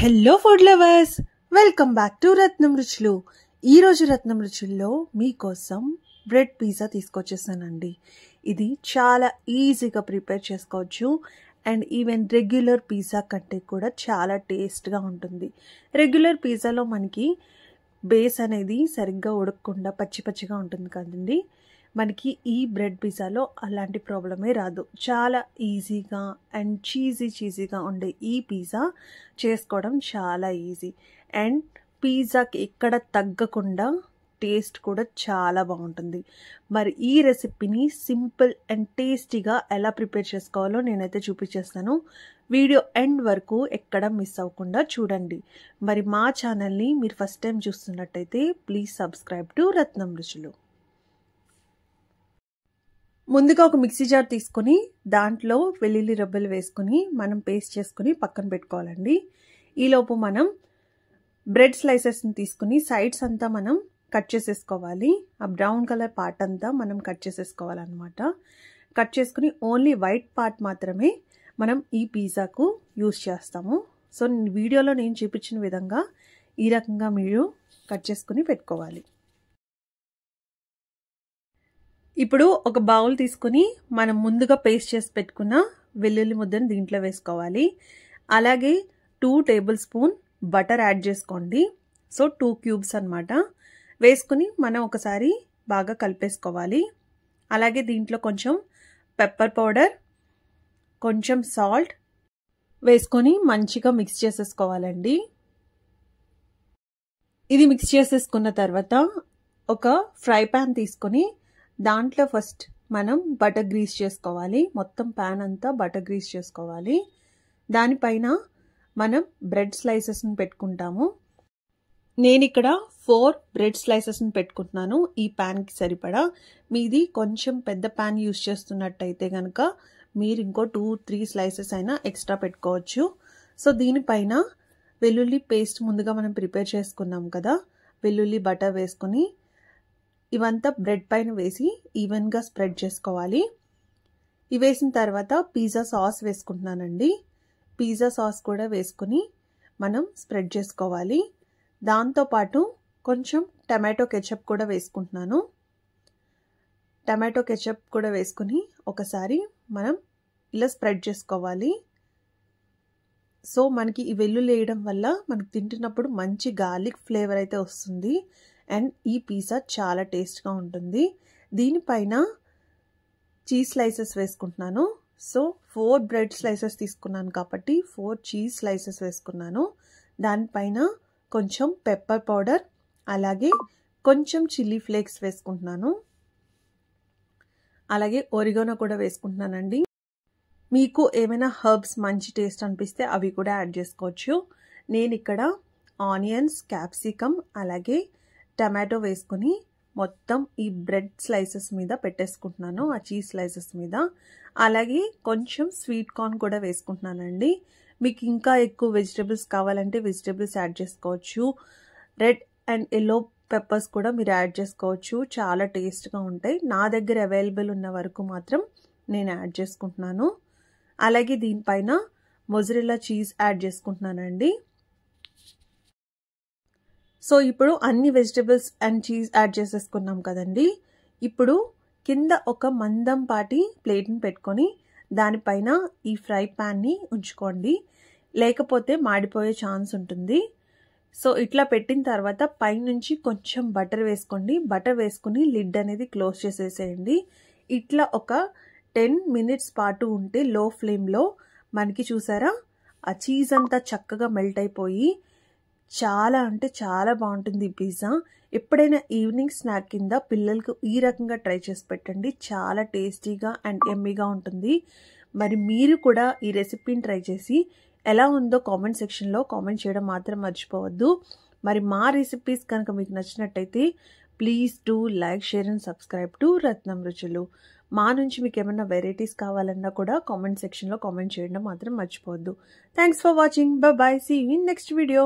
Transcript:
Hello food lovers, welcome back to Ratnam Ruchulu. ఈరోజు రత్నం రుచుల్లో మీకోసం bread pizza తీసుకొచ్చేసానండి. ఇది చాలా ఈజీగా ప్రిపేర్ చేసుకోవచ్చు అండ్ ఈవెన్ రెగ్యులర్ పిజ్జా కంటే కూడా చాలా టేస్ట్గా ఉంటుంది. రెగ్యులర్ పిజ్జాలో మనకి బేస్ అనేది సరిగ్గా ఉడకకుండా పచ్చి పచ్చిగా ఉంటుంది కదండి. మనకి ఈ బ్రెడ్ పిజ్జాలో అలాంటి ప్రాబ్లమే రాదు. చాలా ఈజీగా అండ్ చీజీగా ఉండే ఈ పిజ్జా చేసుకోవడం చాలా ఈజీ అండ్ పిజ్జాకి ఎక్కడ తగ్గకుండా టేస్ట్ కూడా చాలా బాగుంటుంది. మరి ఈ రెసిపీని సింపుల్ అండ్ టేస్టీగా ఎలా ప్రిపేర్ చేసుకోవాలో నేనైతే చూపించేస్తాను. వీడియో ఎండ్ వరకు ఎక్కడ మిస్ అవ్వకుండా చూడండి. మరి మా ఛానల్ని మీరు ఫస్ట్ టైం చూస్తున్నట్టయితే ప్లీజ్ సబ్స్క్రైబ్ టు రత్నం రుచులు. ముందుగా ఒక మిక్సీ జార్ తీసుకొని దాంట్లో వెల్లుల్లి రబ్బలు వేసుకొని మనం పేస్ట్ చేసుకుని పక్కన పెట్టుకోవాలండి. ఈలోపు మనం బ్రెడ్ స్లైసెస్ని తీసుకుని సైడ్స్ అంతా మనం కట్ చేసేసుకోవాలి. ఆ బ్రౌన్ కలర్ పార్ట్ అంతా మనం కట్ చేసేసుకోవాలన్నమాట. కట్ చేసుకుని ఓన్లీ వైట్ పార్ట్ మాత్రమే మనం ఈ పిజ్జాకు యూస్ చేస్తాము. సో వీడియోలో నేను చూపించిన విధంగా ఈ రకంగా మీరు కట్ చేసుకుని పెట్టుకోవాలి. ఇప్పుడు ఒక బౌల్ తీసుకుని మనం ముందుగా పేస్ట్ చేసి పెట్టుకున్న వెల్లుల్లి ముద్దను దీంట్లో వేసుకోవాలి. అలాగే 2 టేబుల్ స్పూన్ బటర్ యాడ్ చేసుకోండి. సో 2 క్యూబ్స్ అన్నమాట. వేసుకుని మనం ఒకసారి బాగా కలిపేసుకోవాలి. అలాగే దీంట్లో కొంచెం పెప్పర్ పౌడర్, కొంచెం సాల్ట్ వేసుకొని మంచిగా మిక్స్ చేసేసుకోవాలండి. ఇది మిక్స్ చేసేసుకున్న తర్వాత ఒక ఫ్రై ప్యాన్ తీసుకొని దాంట్లో ఫస్ట్ మనం బటర్ గ్రీస్ చేసుకోవాలి. మొత్తం ప్యాన్ అంతా బటర్ గ్రీస్ చేసుకోవాలి. దానిపైన మనం బ్రెడ్ స్లైసెస్ని పెట్టుకుంటాము. నేను ఇక్కడ 4 బ్రెడ్ స్లైసెస్ని పెట్టుకుంటున్నాను ఈ ప్యాన్కి సరిపడా. మీది కొంచెం పెద్ద ప్యాన్ యూస్ చేస్తున్నట్టయితే కనుక మీరు ఇంకో 2-3 స్లైసెస్ అయినా ఎక్స్ట్రా పెట్టుకోవచ్చు. సో దీనిపైన వెల్లుల్లి పేస్ట్ ముందుగా మనం ప్రిపేర్ చేసుకున్నాం కదా, వెల్లుల్లి బటర్ వేసుకొని ఇవంతా బ్రెడ్ పైన వేసి ఈవెన్గా స్ప్రెడ్ చేసుకోవాలి. ఇవి వేసిన తర్వాత పిజ్జా సాస్ వేసుకుంటున్నానండి. పిజ్జా సాస్ కూడా వేసుకుని మనం స్ప్రెడ్ చేసుకోవాలి. దాంతోపాటు కొంచెం టమాటో కెచప్ కూడా వేసుకుంటున్నాను. టమాటో కెచప్ కూడా వేసుకుని ఒకసారి మనం ఇలా స్ప్రెడ్ చేసుకోవాలి. సో మనకి ఈ వెల్లుల్లి వేయడం వల్ల మనకు తింటున్నప్పుడు మంచి గార్లిక్ ఫ్లేవర్ అయితే వస్తుంది అండ్ ఈ పిజ్జా చాలా టేస్ట్గా ఉంటుంది. దీనిపైన చీజ్ స్లైసెస్ వేసుకుంటున్నాను. సో 4 బ్రెడ్ స్లైసెస్ తీసుకున్నాను కాబట్టి 4 చీజ్ స్లైసెస్ వేసుకున్నాను. దానిపైన కొంచెం పెప్పర్ పౌడర్, అలాగే కొంచెం చిల్లీ ఫ్లేక్స్ వేసుకుంటున్నాను. అలాగే ఒరిగానో కూడా వేసుకుంటున్నానండి. మీకు ఏమైనా హర్బ్స్ మంచి టేస్ట్ అనిపిస్తే అవి కూడా యాడ్ చేసుకోవచ్చు. నేను ఇక్కడ ఆనియన్స్, క్యాప్సికమ్, అలాగే టమాటో వేసుకుని మొత్తం ఈ బ్రెడ్ స్లైసెస్ మీద పెట్టేసుకుంటున్నాను, ఆ చీజ్ స్లైసెస్ మీద. అలాగే కొంచెం స్వీట్ కార్న్ కూడా వేసుకుంటున్నానండి. మీకు ఇంకా ఎక్కువ వెజిటేబుల్స్ కావాలంటే వెజిటేబుల్స్ యాడ్ చేసుకోవచ్చు. రెడ్ అండ్ ఎల్లో పెప్పర్స్ కూడా మీరు యాడ్ చేసుకోవచ్చు. చాలా టేస్ట్గా ఉంటాయి. నా దగ్గర అవైలబుల్ ఉన్న వరకు మాత్రం నేను యాడ్ చేసుకుంటున్నాను. అలాగే దీనిపైన మొజరెల్లా చీజ్ యాడ్ చేసుకుంటున్నానండి. సో ఇప్పుడు అన్ని వెజిటేబుల్స్ అండ్ చీజ్ యాడ్ చేసేసుకున్నాం కదండి. ఇప్పుడు కింద ఒక మందంపాటి ప్లేట్ని పెట్టుకొని దానిపైన ఈ ఫ్రై ప్యాన్ని ఉంచుకోండి, లేకపోతే మాడిపోయే ఛాన్స్ ఉంటుంది. సో ఇట్లా పెట్టిన తర్వాత పైనుంచి కొంచెం బటర్ వేసుకోండి. బటర్ వేసుకుని లిడ్ అనేది క్లోజ్ చేసేసేయండి. ఇట్లా ఒక 10 మినిట్స్ పాటు ఉంటే లో ఫ్లేమ్లో మనకి చూసారా ఆ చీజ్ అంతా చక్కగా మెల్ట్ అయిపోయి చాలా అంటే చాలా బాగుంటుంది ఈ పిజ్జా. ఎప్పుడైనా ఈవినింగ్ స్నాక్ కింద పిల్లలకు ఈ రకంగా ట్రై చేసి పెట్టండి. చాలా టేస్టీగా అండ్ ఎమ్మీగా ఉంటుంది. మరి మీరు కూడా ఈ రెసిపీని ట్రై చేసి ఎలా ఉందో కామెంట్ సెక్షన్లో కామెంట్ చేయడం మాత్రం మర్చిపోవద్దు. మరి మా రెసిపీస్ కనుక మీకు నచ్చినట్టయితే please do like, share and subscribe to Ratnam Ruchulu. మా నుంచి మీకు ఏమైనా వెరైటీస్ కావాలన్నా కూడా కామెంట్ సెక్షన్లో కామెంట్ చేయడం మాత్రం మర్చిపోవద్దు. Thanks for watching. Bye. See you in next video.